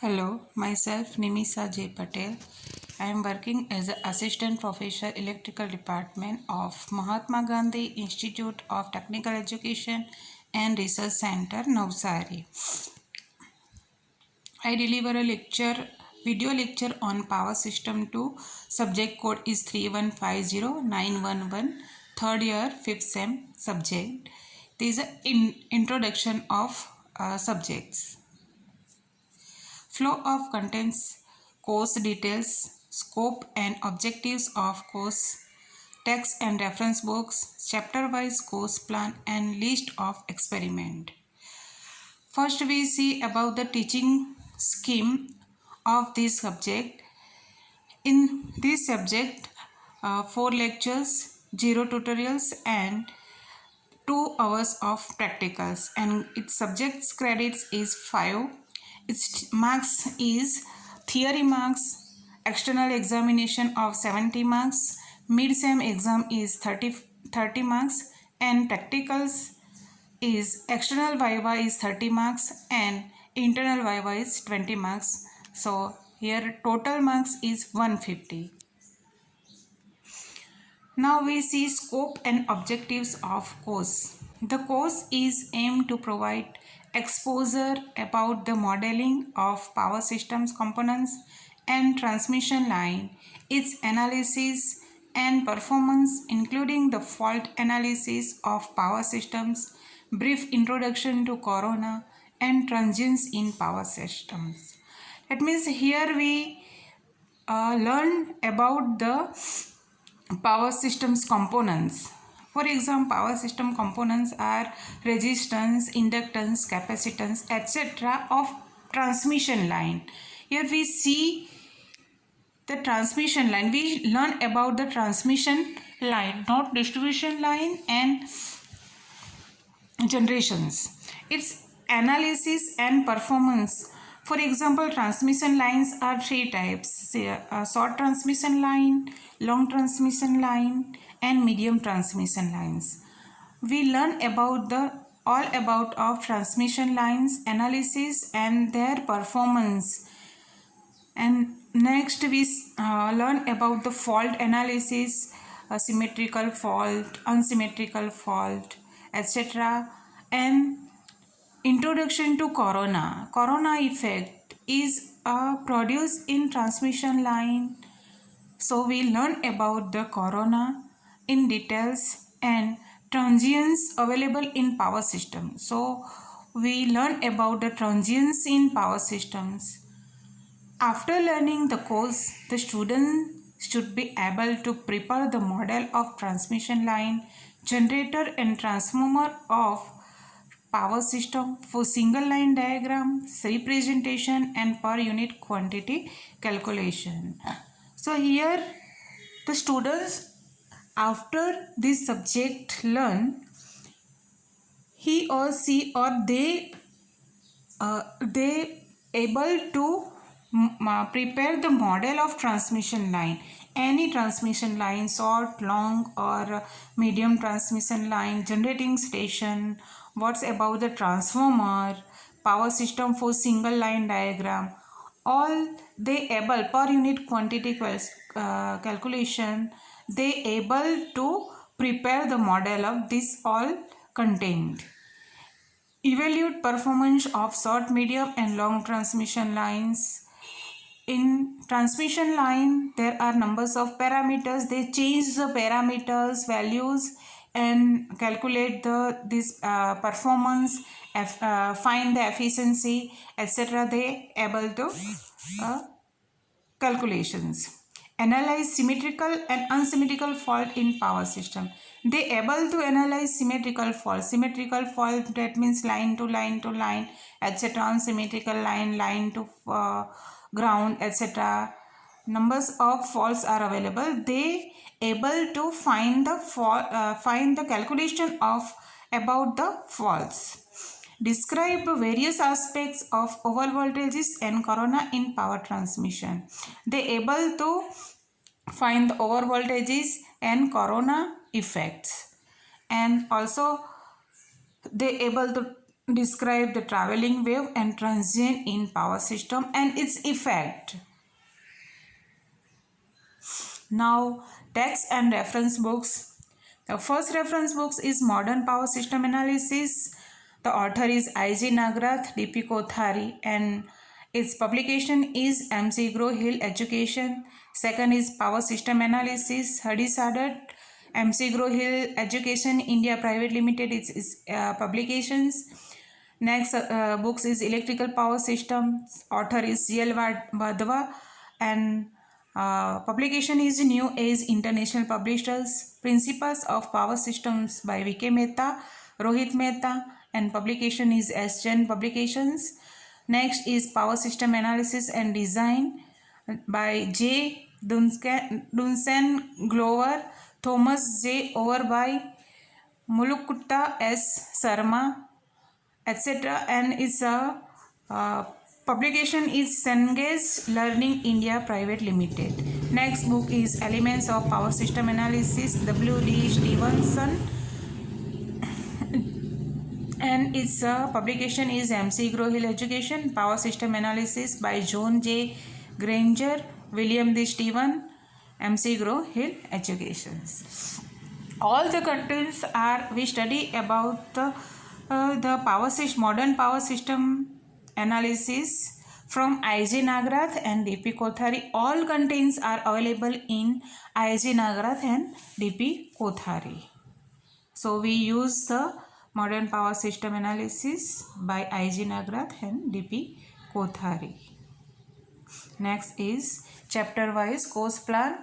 Hello, myself Nimisa J. Patel. I am working as an Assistant Professor Electrical Department of Mahatma Gandhi Institute of Technical Education and Research Center, Navsari. I deliver a video lecture on Power System 2. Subject code is 3150911. Third year, 5th sem subject. This is an introduction of subjects. Flow of contents, course details, scope and objectives of course, text and reference books, chapter-wise course plan and list of experiment. First we see about the teaching scheme of this subject. In this subject, 4 lectures, 0 tutorials and 2 hours of practicals, and its subjects credits is 5. Its marks is theory marks, external examination of 70 marks, mid-sem exam is 30 marks, and practicals is external viva is 30 marks and internal viva is 20 marks. So here total marks is 150. Now we see scope and objectives of course. The course is aimed to provide exposure about the modeling of power systems components and transmission line, its analysis and performance including the fault analysis of power systems, brief introduction to corona and transients in power systems. That means here we learn about the power systems components. For example, power system components are resistance, inductance, capacitance, etc. of transmission line. Here we see the transmission line. We learn about the transmission line, not distribution line and generations. Its analysis and performance. For example, transmission lines are 3 types: short transmission line, long transmission line and medium transmission lines. We learn about the all about of transmission lines, analysis and their performance. And next we learn about the fault analysis, symmetrical fault, unsymmetrical fault, etc. And introduction to corona. Corona effect is produced in transmission line. So we learn about the corona in details and transients available in power system. So we learn about the transients in power systems. After learning the course, the student should be able to prepare the model of transmission line, generator and transformer of power system for single line diagram, representation and per unit quantity calculation. So here the students after this subject learn, he or she or they able to prepare the model of transmission line, any transmission line, short, long or medium transmission line, generating station, what's about the transformer, power system for single line diagram, all they able per unit quantity calculation, they able to prepare the model of this all contained. Evaluate performance of short, medium and long transmission lines. In transmission line, there are numbers of parameters. They change the parameters, values and calculate this performance, find the efficiency, etc. They able to calculations. Analyze symmetrical and unsymmetrical fault in power system. They able to analyze symmetrical fault. Symmetrical fault, that means line to line to line, etc. Unsymmetrical line to ground, etc. Numbers of faults are available. They able to find the calculation of about the faults. Describe various aspects of over voltages and corona in power transmission. They able to find the over voltages and corona effects, and also they able to describe the traveling wave and transient in power system and its effect. Now, text and reference books. The first reference book is Modern Power System Analysis. The author is I.G. Nagrath, D.P. Kothari, and its publication is McGraw-Hill Education. Second is Power System Analysis, Hadi Sadat, McGraw-Hill Education India Private Limited, its publications. Next books is Electrical Power Systems. Author is C.L. Vadva, and publication is New Age International Publishers. Principles of Power Systems by V.K. Mehta, Rohit Mehta, and publication is S-Gen Publications. Next is Power System Analysis and Design by J. Duncan Glover, Thomas J. Over by Mulukutta S. Sarma, etc. And its publication is Cengage Learning India Private Limited. Next book is Elements of Power System Analysis, W.D. Stevenson, and its publication is McGraw-Hill Education. Power System Analysis by John J. Granger, William D. Steven, McGraw-Hill Educations. All the contents are we study about the power system, modern power system analysis from I.G. Nagrath and D.P. Kothari. All contents are available in I.G. Nagrath and D.P. Kothari. So we use the modern power system analysis by I.G. Nagrath and D.P. Kothari. Next is chapter wise course plan.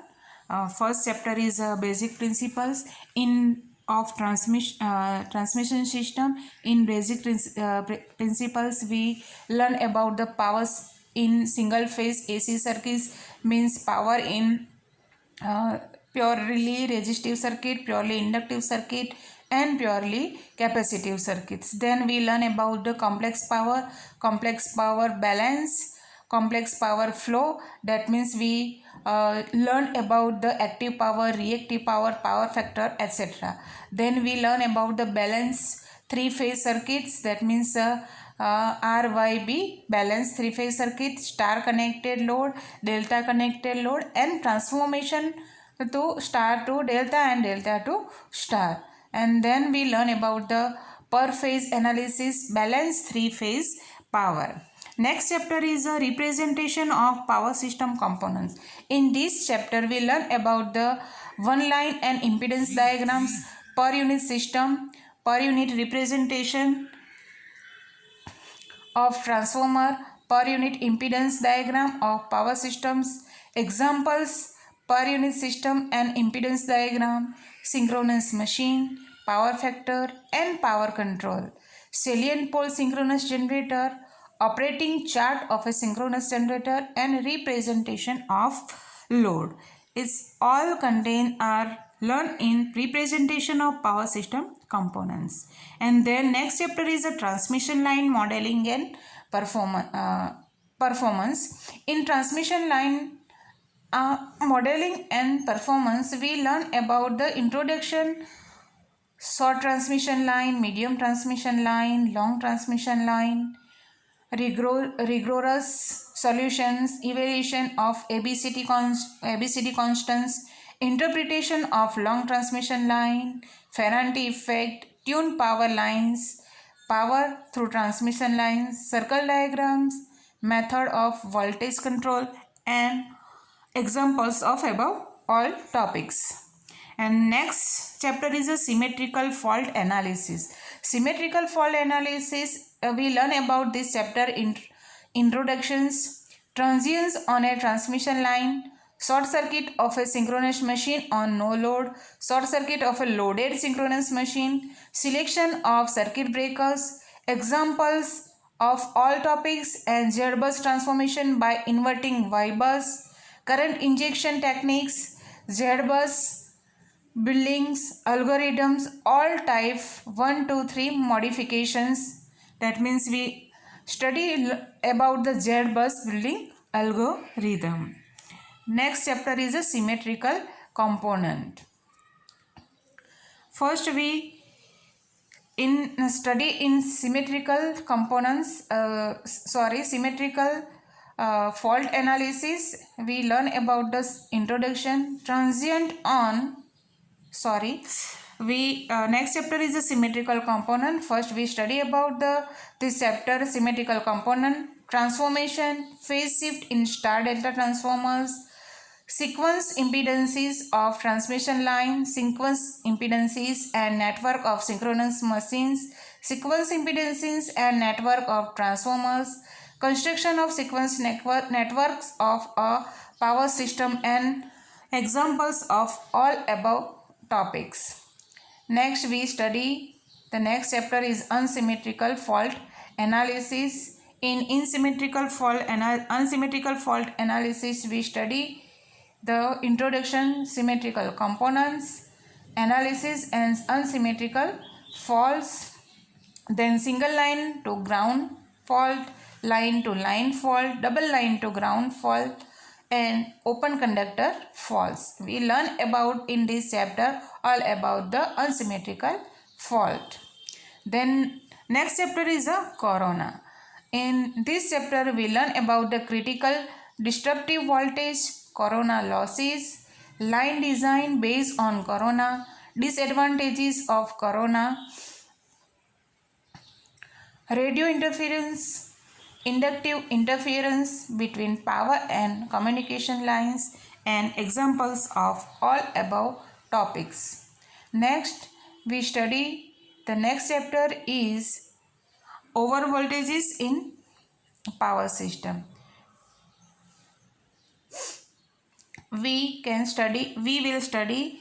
First chapter is basic principles of transmission system. In basic principles we learn about the powers in single phase AC circuits, means power in purely resistive circuit, purely inductive circuit, and purely capacitive circuits. Then we learn about the complex power balance, complex power flow. That means we learn about the active power, reactive power, power factor, etc. Then we learn about the balance three-phase circuits. That means RYB, balance three-phase circuit, star connected load, delta connected load, and transformation to star to delta and delta to star. And then we learn about the per phase analysis, balance three-phase power. Next chapter is a representation of power system components. In this chapter we learn about the one line and impedance diagrams, per unit system, per unit representation of transformer, per unit impedance diagram of power systems, examples, per unit system and impedance diagram, synchronous machine, power factor and power control, salient pole synchronous generator, operating chart of a synchronous generator, and representation of load. It's all contained are learned in representation of power system components. And then next chapter is a transmission line modeling and performance. In transmission line modeling and performance, we learn about the introduction, short transmission line, medium transmission line, long transmission line, rigorous solutions, evaluation of ABCD constants, interpretation of long transmission line, Ferranti effect, tuned power lines, power through transmission lines, circle diagrams, method of voltage control, and examples of above all topics. And next chapter is a symmetrical fault analysis. Symmetrical fault analysis, we learn about this chapter in introductions, transients on a transmission line, short circuit of a synchronous machine on no load, short circuit of a loaded synchronous machine, selection of circuit breakers, examples of all topics, and Z-bus transformation by inverting Y-bus, current injection techniques, Z-bus, buildings, algorithms, all type 1, 2, 3 modifications. That means we study about the Z-bus building algorithm. Next chapter is a symmetrical component. First we In study in symmetrical components, symmetrical fault analysis, we learn about the introduction, transient on, sorry, we next chapter is the symmetrical component. First we study about this chapter symmetrical component, transformation, phase shift in star delta transformers, sequence impedances of transmission line, sequence impedances and network of synchronous machines, sequence impedances and network of transformers, construction of sequence networks of a power system, and examples of all above topics. Next we study, the next chapter is unsymmetrical fault analysis. In unsymmetrical fault analysis we study the introduction, symmetrical components, analysis and unsymmetrical faults, then single line to ground fault, line to line fault, double line to ground fault, and open conductor faults. We learn about in this chapter all about the unsymmetrical fault. Then next chapter is a corona. In this chapter we learn about the critical disruptive voltage, corona losses, line design based on corona, disadvantages of corona, radio interference, inductive interference between power and communication lines, and examples of all above topics. Next, we study, the next chapter is over voltages in power system. We will study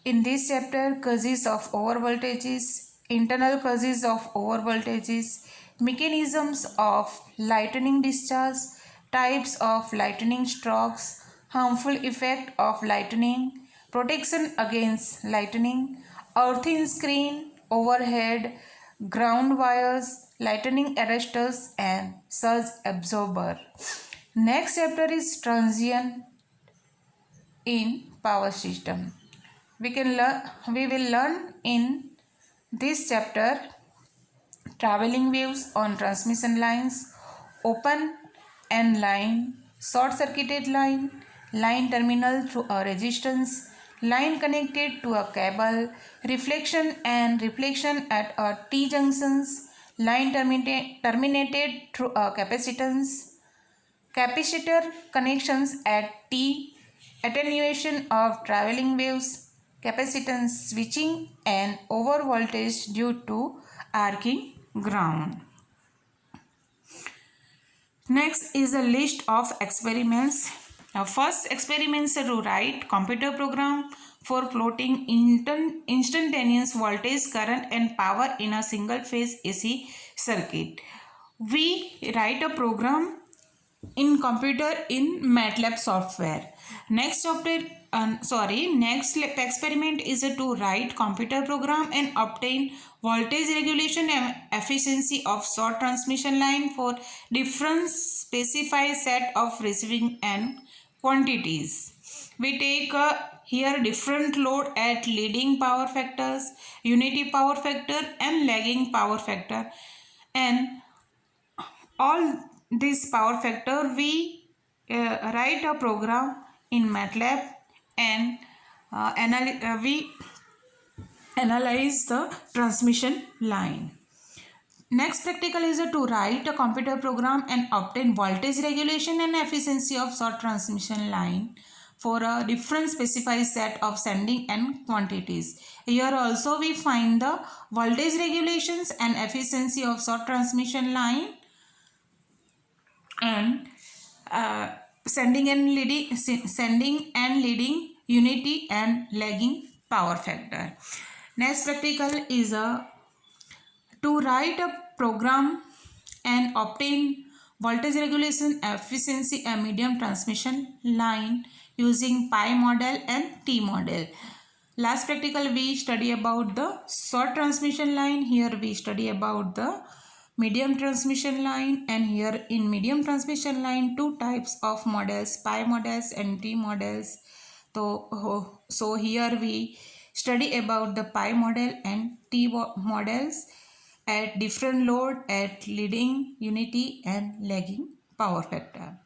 in this chapter causes of over voltages, internal causes of over voltages, mechanisms of lightning discharge, types of lightning strokes, harmful effect of lightning, protection against lightning, earthing screen, overhead, ground wires, lightning arresters, and surge absorber. Next chapter is transient in power system. We will learn in this chapter traveling waves on transmission lines, open end line, short circuited line, line terminal through a resistance, line connected to a cable, reflection and reflection at a T junctions, line terminated through a capacitance, capacitor connections at T, attenuation of traveling waves, capacitance switching, and over voltage due to arcing ground. Next is a list of experiments. First experiments to write computer program for plotting instantaneous voltage, current and power in a single phase AC circuit. We write a program in computer in MATLAB software. Next experiment is to write computer program and obtain voltage regulation and efficiency of short transmission line for different specified set of receiving and quantities. We take here different load at leading power factors, unity power factor and lagging power factor, and all this power factor we write a program in MATLAB and we analyze the transmission line. Next practical is to write a computer program and obtain voltage regulation and efficiency of short transmission line for a different specified set of sending and quantities. Here also we find the voltage regulations and efficiency of short transmission line and sending and leading unity and lagging power factor. Next practical is to write a program and obtain voltage regulation efficiency and medium transmission line using pi model and T model. Last practical we study about the short transmission line. Here we study about the medium transmission line, and here in medium transmission line two types of models, pi models and T models. So here we Study about the pi model and T models at different load at leading, unity and lagging power factor.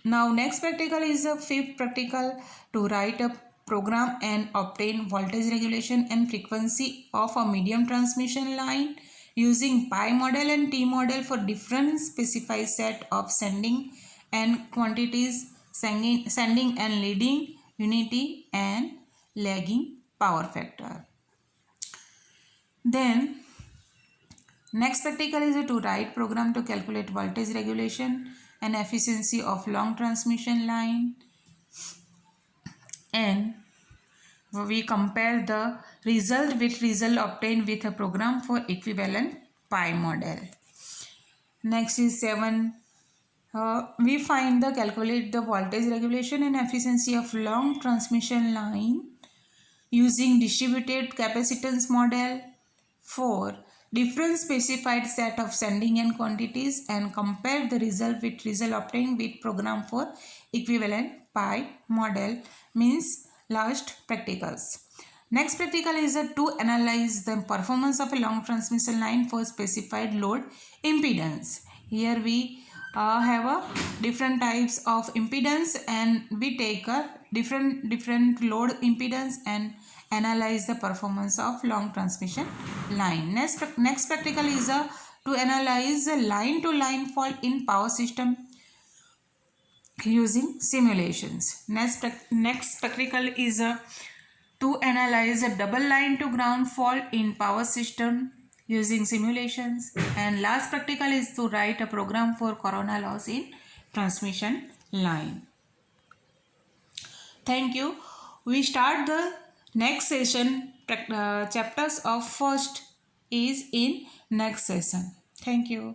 Now next practical is the fifth practical, to write a program and obtain voltage regulation and frequency of a medium transmission line using pi model and T model for different specified set of sending and quantities, sending and leading, unity and lagging power factor. Then next practical is to write program to calculate voltage regulation and efficiency of long transmission line, and we compare the result with result obtained with a program for equivalent pi model. Next is 7. We find the calculate the voltage regulation and efficiency of long transmission line using distributed capacitance model for different specified set of sending and quantities, and compare the result with result obtained with program for equivalent pi model, means last practicals. Next practical is to analyze the performance of a long transmission line for specified load impedance. Here we have a different types of impedance, and we take a different load impedance and analyze the performance of long transmission line. Next practical is to analyze the line to line fault in power system using simulations. Next practical is to analyze a double line to ground fault in power system using simulations, and last practical is to write a program for corona loss in transmission line. Thank you. We start the next session. Chapters of first is in next session. Thank you.